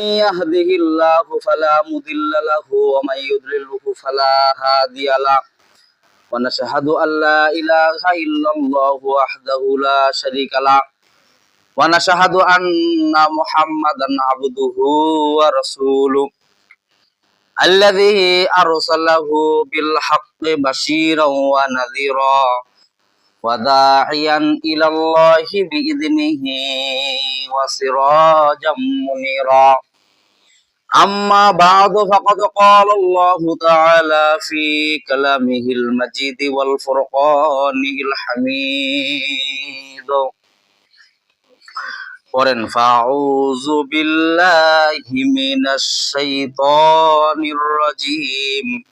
يهده الله فلا مضل له ومن يضلله فلا هادي له ونشهد أن لا إله إلا الله وحده لا شريك له ونشهد أن محمدا عبده ورسوله الذي أرسله بالحق بشيرا ونذيرا وداعيا إلى الله بإذنه وسراجا منيرا أما بعد فقد قال الله تعالى في كلامه المجيد والفرقان الحميد فأعوذ بالله من الشيطان الرجيم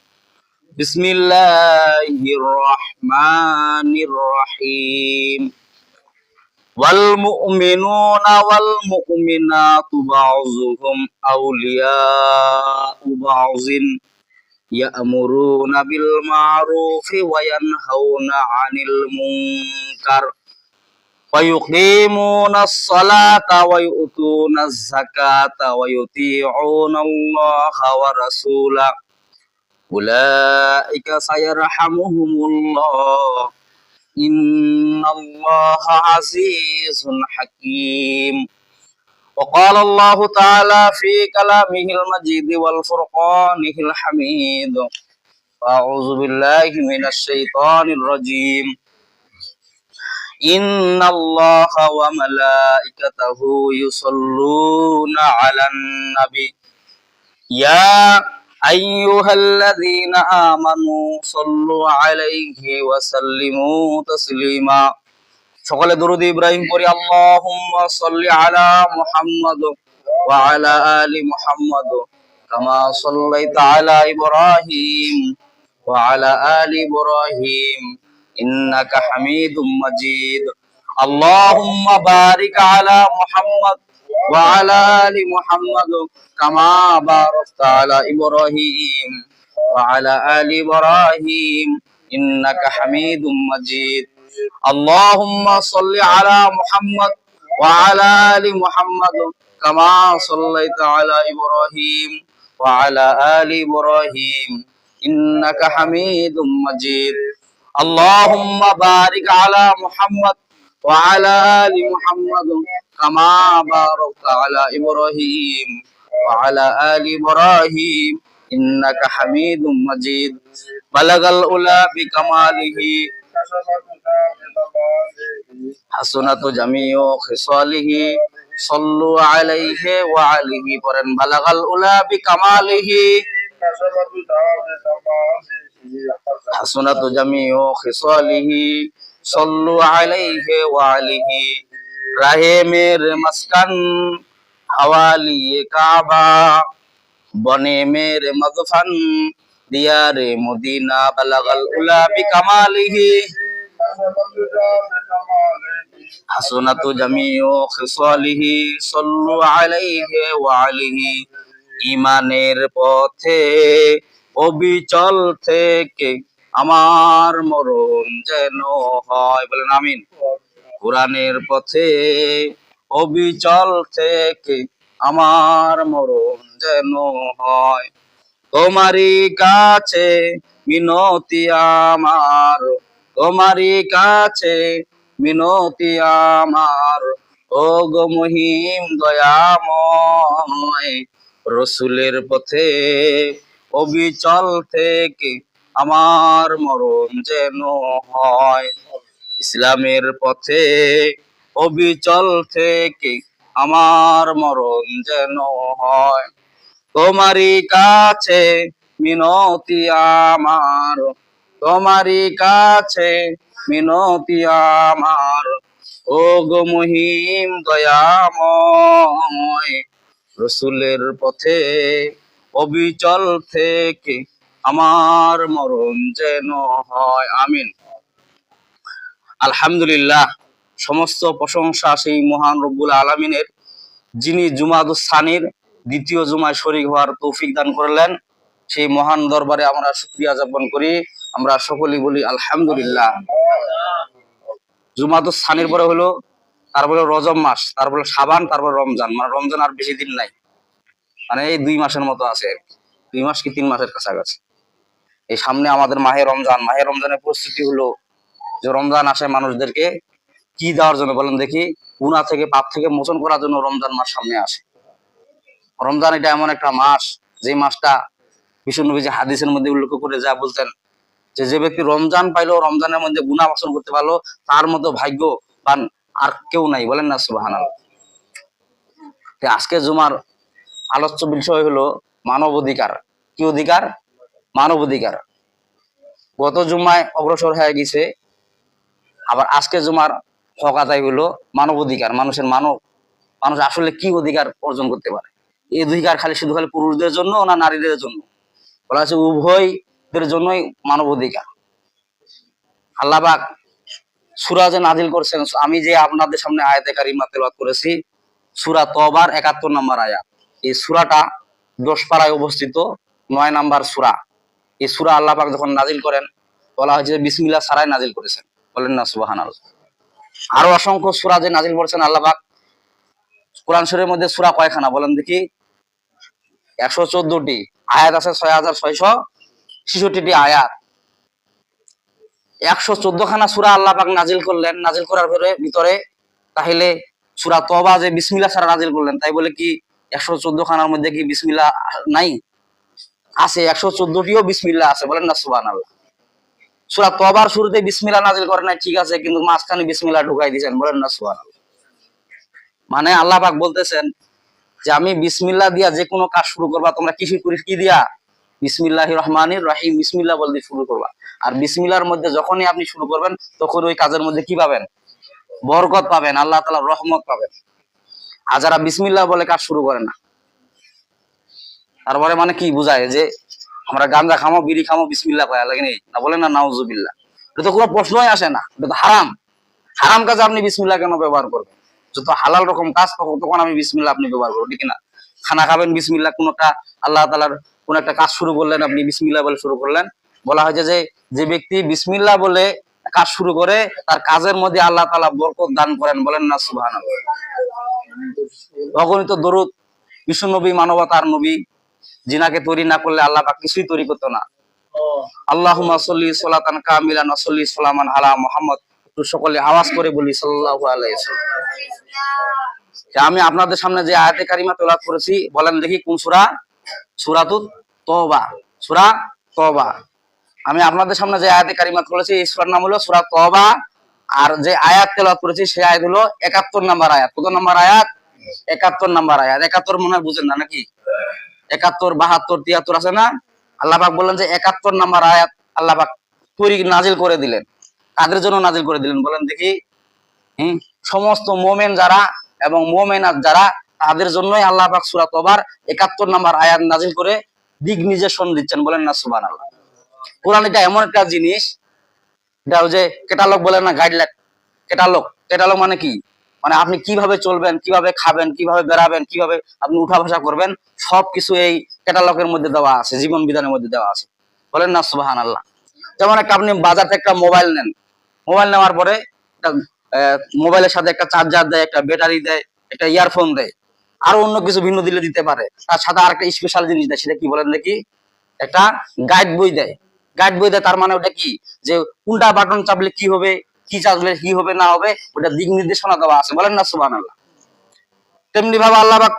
بسم الله الرحمن الرحيم والمؤمنون والمؤمنات بعضهم أولياء بعض يأمرون بالمعروف وينهون عن المنكر ويقيمون الصلاة ويؤتون الزكاة ويطيعون الله ورسوله أولئك سيرحمهم الله إن الله عزيز حكيم وقال الله تعالى في كلامه المجيد والفرقانه الحميد أعوذ بالله من الشيطان الرجيم إن الله وملائكته يصلون على النبي يا أيها الذين آمنوا صلوا عليه وسلموا تسليما সকলে দরুদ ইব্রাহিম পড়ি আল্লাহুম্মা সাল্লি আলা মুহাম্মাদ ওয়া আলা আলি মুহাম্মাদ কামা সাল্লাইতা আলা ইব্রাহিম ওয়া আলা আলি ইব্রাহিম ইন্নাকা হামিদুম মাজিদ আল্লাহুম্মা বারিক আলা মুহাম্মাদ ওয়া আলা আলি মুহাম্মাদ কামা বারাকতা আলা ইব্রাহিম ওয়া আলা আলি ইব্রাহিম ইন্নাকা হামিদুম মাজিদ اللهم صل على محمد وعلى آل محمد كما صليت على إبراهيم وعلى آل إبراهيم إنك حميد مجيد اللهم بارك على محمد وعلى آل محمد كما باركت على إبراهيم وعلى آل إبراهيم إنك حميد مجيد بلغ الأولى بكماله হাসনাতু জামিউ খিসালিহি সাল্লু আলাইহি ওয়া আলিহি পড়েন বালাগাল উলা বিকামালিহি হাসনাতু জামিউ খিসালিহি সাল্লু আলাইহি ওয়া আলিহি রাহে মেরে মাসকান হাওয়ালি কাবা বনে মেরে মদফান দিয়ারে মদিনা বালাগাল উলা বিকামালিহি হাসনাতু জামিউ খিসালিহি সাল্লু আলাইহি ওয়া আলিহি ঈমানের পথে অবিচল থেকে আমার মরণ যেন হয় বলেন আমিন কোরআনের পথে অবিচল থেকে আমার মরণ যেন হয় তোমারই কাছে মিনতি আমার তোমারই কাছে মিনতি আমার ও গো মহিম দয়াময় রসুলের পথে অবিচল থেকে আমার মরণ যেন হয় ইসলামের পথে অবিচল থেকে আমার মরণ যেন হয় তোমারই কাছে মিনতি আমার তোমারই কাছে মিনতি আমার ও গো মহিম দয়াময় রসুলের পথে অবিচল থেকে আমার মরণ যেন হয় আমিন আলহামদুলিল্লাহ সমস্ত প্রশংসা সেই মহান রব্বুল আলামিনের যিনি জুমাদুস সানির দ্বিতীয় জুমায় শরীক হওয়ার তৌফিক দান করলেন সেই মহান দরবারে আমরা শুকরিয়া জ্ঞাপন করি আমরা সকলেই বলি আলহামদুলিল্লাহ জুমাদুস সানির পরে হলো তারপরে রজব মাস, তারপরে শাবান, তারপরে রমজান, মানে রমজান আর বেশি দিন নাই। মানে এই 2 মাসের মতো আছে, 2 মাস কি 3 মাসের কাছাকাছি। এই সামনে আমাদের মাহে রমজান, মাহে রমজানের প্রস্তুতি হলো যে রমজান আসে মানুষদেরকে কি দেওয়ার জন্য বলেন দেখি, গুনাহ থেকে পাপ থেকে মোচন করার জন্য রমজান মাস সামনে আসে। রমজান এটা এমন একটা মাস, যে মাসটা বিশ্বনবী যে হাদিসের মধ্যে উল্লেখ করে যা বলতেন যে যে ব্যক্তি রমজান পাইলো, রমজানের মধ্যে গুনাহ মোচন করতে পারলো, তার মতো ভাগ্যবান আর কেউ নাই, বলেন না সুবহানাল্লাহ। আজকে জুমার আলোচ্য বিষয় হলো মানব অধিকার। কি অধিকার? মানব অধিকার। গত জুমায় অগ্রসর হয়ে গেছে, আবার আজকে জুমার হক আদায় হলো মানব অধিকার। মানুষ আসলে কি অধিকার অর্জন করতে পারে? এই অধিকার শুধু খালি পুরুষদের জন্য না নারীদের জন্য? বলা হচ্ছে উভয়দের জন্যই মানব অধিকার। আল্লাহ পাক সূরা যে নাজিল করছেন, আমি যে আপনাদের সামনে আয়াতে কারিমা তেলাওয়াত করেছি, সূরা তওবার ৭১ নম্বর আয়াত। এই সূরাটা 10 পারায় অবস্থিত, 9 নাম্বার সূরা। এই সূরা আল্লাহ পাক যখন নাজিল করেন, বলা হয়েছে বিসমিল্লাহ ছাড়াই নাজিল করেছেন, বলেন না সুবহানাল্লাহ। আরো অসংখ্য সূরা যে নাজিল করেছেন আল্লাহ পাক। কোরআন শরীফের মধ্যে সূরা কয়খানা বলেন দেখি? 114টি। আয়াত আছে 6666টি আয়াত। 114 খানা সূরা আল্লাহ পাক নাজিল করলেন। নাজিল করার ভিতরে তাহলে সূরা তওবা যে বিসমিল্লাহ ছাড়া নাজিল করলেন, তাই বলে কি 114 খানার মধ্যে কি বিসমিল্লাহ নাই? আছে, 114টিও বিসমিল্লাহ আছে, বলেন না সুবহানাল্লাহ। সূরা তওবার শুরুতে বিসমিল্লাহ নাজিল করেন নাই, ঠিক আছে, কিন্তু মাঝখানে বিসমিল্লাহ ঢুকাই দিয়েছেন, বলেন না সুবহানাল্লাহ। মানে আল্লাহ পাক বলতেছেন যে আমি বিসমিল্লাহ দিয়া যে কোনো কাজ শুরু করবা, তোমরা কি দিয়া? বিসমিল্লাহির রহমানির রহিম, বিসমিল্লাহ বলতে শুরু করবা। আর বিসমিল্লাহর মধ্যে যখনই আপনি শুরু করবেন, তখন ওই কাজের মধ্যে কি পাবেন? বরকত পাবেন, আল্লাহ তাআলার রহমত পাবেন। আর যারা বিসমিল্লাহ বলে কাজ শুরু করে না, তারপরে মানে কি বুঝায় যে আমরা গাঁজা খামো, বিড়ি খামো, বিসমিল্লাহ কয়া লাগে না, বলেন না নাউজুবিল্লাহ। এটা তো কোনো প্রশ্নই আসে না, এটা তো হারাম। হারাম কাজে আপনি বিসমিল্লাহ কেন ব্যবহার করবেন? যত হালাল রকম কাজ তখন আমি বিসমিল্লাহ আপনি ব্যবহার করবো, ঠিক না? খানা খাবেন বিসমিল্লাহ, কোন একটা আল্লাহ তাআলার কোন একটা কাজ শুরু করলেন, আপনি বিসমিল্লাহ বলে শুরু করলেন। বলা হয়েছে যে যে ব্যক্তি বিসমিল্লাহ বলে কাজ শুরু করে, তার কাজের মধ্যে আল্লাহ তাআলা বরকত দান করেন, বলেন না সুবহানাল্লাহ। অগণিত দরুদ। বিশ্বনবী মানবতার নবী, জিনাকে তৈরি না করলে আল্লাহ পাক কিছুই তৈরি করতো না। আল্লাহুম্মা সাল্লি সালাতান কামিলান ওয়া সাল্লি সালামান আলা মুহাম্মদ। একটু সকলে আওয়াজ করে বলি সাল্লাল্লাহু আলাইহি ওয়াসাল্লাম। আমি আপনাদের সামনে যে আয়াতে কারিমা তেলাওয়াত করেছি, বলেন দেখি কোন সূরা? সূরাতুত তওবা। সূরা তওবা। আমি আপনাদের সামনে যে আয়াতে কারিমা করেছি, এই সূরার নাম হলো সূরা তওবা। আর যে আয়াত তেলাওয়াত করেছি সেই আয়াত হলো ৭১ নম্বর আয়াত। কত নম্বর আয়াত? ৭১ নম্বর আয়াত। ৭১ মনে হয় বুঝেন না নাকি? ৭১, ৭২, ৭৩ আছে না? আল্লাহ পাক বললেন যে ৭১ নম্বর আয়াত আল্লাহ পাক নাজিল করে দিলেন। কাদের জন্য নাজিল করে দিলেন বলেন দেখি? সমস্ত মুমিন যারা এবং মুমিনাত যারা, তাদের জন্যই আল্লাহ পাক সূরা তওবার ৭১ নম্বর আয়াত নাজিল করে দিক নির্দেশন দিচ্ছেন, বলেন না সুবহানাল্লাহ। কোরআন এটা এমন একটা জিনিস, এটা ওই যে ক্যাটালগ বলেন না, গাইডলাইন। ক্যাটালগ মানে কি? মানে আপনি কিভাবে চলবেন, কিভাবে খাবেন, কিভাবে বেড়াবেন, কিভাবে আপনি উঠা বসা করবেন, সবকিছু এই ক্যাটালগের মধ্যে দেওয়া আছে, জীবন বিধানের মধ্যে দেওয়া আছে, বলেন না সুবহানাল্লাহ। যেমন একটা আপনি বাজার থেকে একটা মোবাইল নেন, মোবাইল নেওয়ার পরে মোবাইলের সাথে একটা চার্জার দেয়, একটা ব্যাটারি দেয়, একটা ইয়ারফোন দেয়, আরো অন্য কিছু ভিন্ন দিলে দিতে পারে। তার সাথে আরেকটা স্পেশাল জিনিস দেয়, সেটা কি বলেন দেখি? একটা গাইড বই দেয়। গাইড বই দেয়, তার মানে ওটা কি? যে কোনটা বাটন চাপলে কি হবে, কি চাপলে কি হবে না হবে, ওটা দিক নির্দেশনা দেওয়া আছে, বলেন না সুবহানাল্লাহ। তেমনি ভাবে আল্লাহ পাক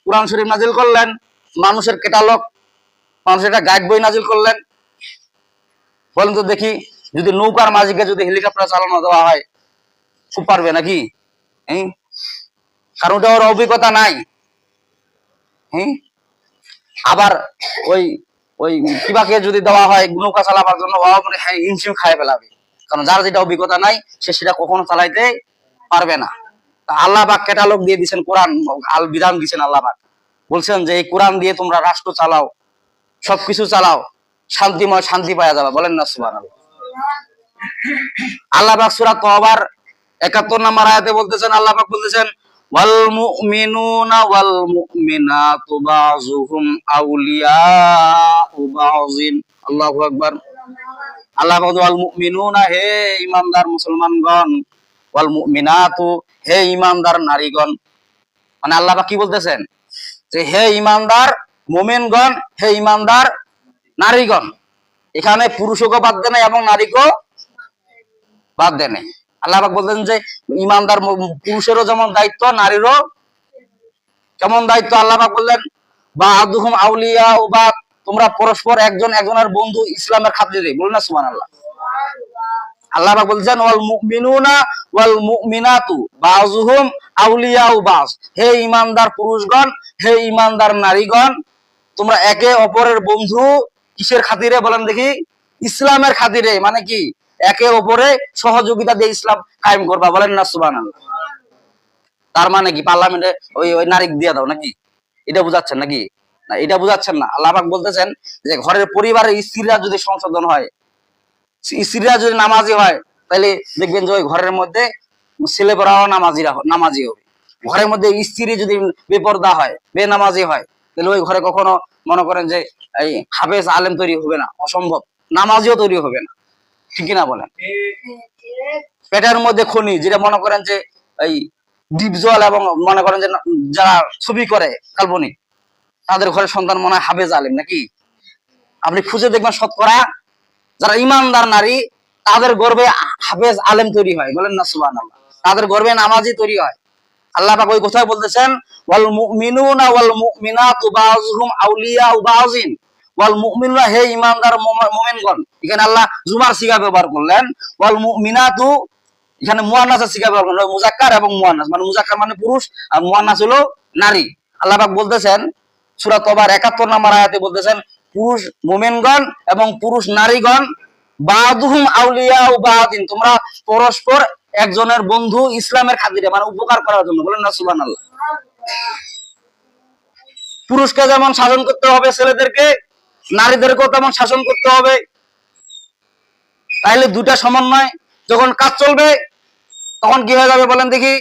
কোরআন শরীফ নাজিল করলেন, মানুষের ক্যাটালগ, মানুষের একটা গাইড বই নাজিল করলেন। বলেন তো দেখি, যদি নৌকার মাঝিকে যদি হেলিকপ্টার চালানো দেওয়া হয়, খুব পারবে নাকি? কারণ ওটা ওর অভিজ্ঞতা নাই। আবার ওই ওই কিবাকে যদি দেওয়া হয় নৌকা চালাবার জন্য, হিমশিম খায় ফেলাবে, কারণ যার যেটা অভিজ্ঞতা নাই সে সেটা কখনো চালাইতে পারবে না। আল্লাহ পাক ক্যাটালগ দিয়ে দিচ্ছেন, কোরআন আল বিধান দিচ্ছেন। আল্লাহ পাক বলছেন যে এই কোরআন দিয়ে তোমরা রাষ্ট্র চালাও, সবকিছু চালাও, শান্তিময় শান্তি পাওয়া যাবে, বলেন না সুবহানাল্লাহ। আল্লাহ পাক সূরা তওবার ৭১ নম্বর আয়াতে বলতেছেন, আল্লাহ পাক বলতেছেন ওয়াল মুমিনুনা ওয়াল মুমিনাতু বাযুহুম আউলিয়াউ বাযিন। আল্লাহু আকবার। আল্লাহ পাক ওয়াল মুমিনুনা, হে ঈমানদার মুসলমানগণ, ওয়াল মুমিনাতু, হে ঈমানদার নারীগণ। মানে আল্লাহ পাক কি বলতেছেন? যে হে ইমানদার মোমেনগণ, হে ইমানদার নারীগণ, এখানে পুরুষকে বাদ দেয় নাই এবং নারীকেও বাদ দেয় নাই। আল্লাহ পাক বলতেন যে ইমানদার পুরুষেরও যেমন দায়িত্ব, নারীরও কেমন দায়িত্ব। আল্লাহ পাক বললেন বা আদুহুম আউলিয়া ও বা তোমরা পরস্পর একজন একজনের বন্ধু ইসলামের খাতিরে, বলুন না সুবহানাল্লাহ। আল্লাহ পাক বলছেন ওয়াল মুমিনুনা ওয়াল মুমিনাতু বাযুহুম আউলিয়াউ বায, হে ঈমানদার পুরুষগণ, হে ঈমানদার নারীগণ, তোমরা একে অপরের বন্ধু কিসের খাতিরে বলেন দেখি? ইসলামের খাতিরে। মানে কি? একে অপরে সহযোগিতা দিয়ে ইসলাম কায়েম করবা, বলেন না সুবহানাল্লাহ। তার মানে কি পার্লামেন্টে ওই ওই নারী দিয়ে দাও নাকি? এটা বুঝাচ্ছেন নাকি? না, এটা বুঝাচ্ছেন না। আল্লাহ পাক বলতেছেন যে ঘরের পরিবারের স্ত্রীরা যদি সংশোধন হয়, স্ত্রীরা যদি নামাজি হয়, তাহলে দেখবেন যে ওই ঘরের মধ্যে ছেলেপরাও নামাজি হবে। ঘরের মধ্যে স্ত্রী যদি বেপরদা হয়, বেনামাজি হয়, তাহলে ওই ঘরে কখনো মনে করেন যে এই হাফেজ আলেম তৈরি হবে না, অসম্ভব। নামাজিও তৈরি হবে না, ঠিক কিনা বলেন? পেটের মধ্যে খনি, যেটা মনে করেন যে এই ডিপ জল, এবং মনে করেন যে যারা ছবি করে কাল্পনিক, তাদের ঘরে সন্তান মনে হয় হাফেজ আলেম নাকি? আপনি খুঁজে দেখবেন শতকরা যারা ইমানদার নারী, তাদের গর্বে হাফেজ আলেম তৈরি হয়, বলেন না সুবহানাল্লাহ। তাদের গর্বে নামাজি তৈরি হয়। আল্লাহ পাক ওই কথাই বলতেছেন ওয়াল মুমিনুনা ওয়াল মুমিনাতু বাযুহুম আউলিয়াউ বাযিন ওয়াল মুমিনুনা, হে ঈমানদার মুমিনগণ। এখানে আল্লাহ জুমার সিগা ব্যবহার করলেন। ওয়াল মুমিনাতু, এখানে মুয়ান্নাসের সিগা ব্যবহার করলেন, মুযাক্কার এবং মুয়ান্নাস। মানে মুযাক্কার মানে পুরুষ আর মুয়ান্নাস হলো নারী। আল্লাহ পাক বলতেছেন সূরা তওবার ৭১ নম্বর আয়াতে বলতেছেন পুরুষ মুমিনগণ এবং পুরুষ নারীগণ বাযুহুম আউলিয়াউ বাযিন, তোমরা পরস্পর একজনের বন্ধু ইসলামের খাতিরে, মানে উপকার করার জন্য, বলেন না সুবহানাল্লাহ। পুরুষকে যেমন শাসন করতে হবে ছেলেদেরকে, নারীদেরকেও তেমন শাসন করতে হবে। তাইলে দুটা সমন্বয় যখন কাজ চলবে, তখন কি হয়ে যাবে বলেন দেখি?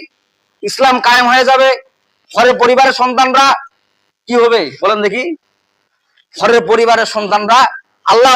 ইসলাম কায়েম হয়ে যাবে। ঘরের পরিবারের সন্তানরা কি হবে বলেন দেখি? ঘরের পরিবারের সন্তানরা আল্লাহ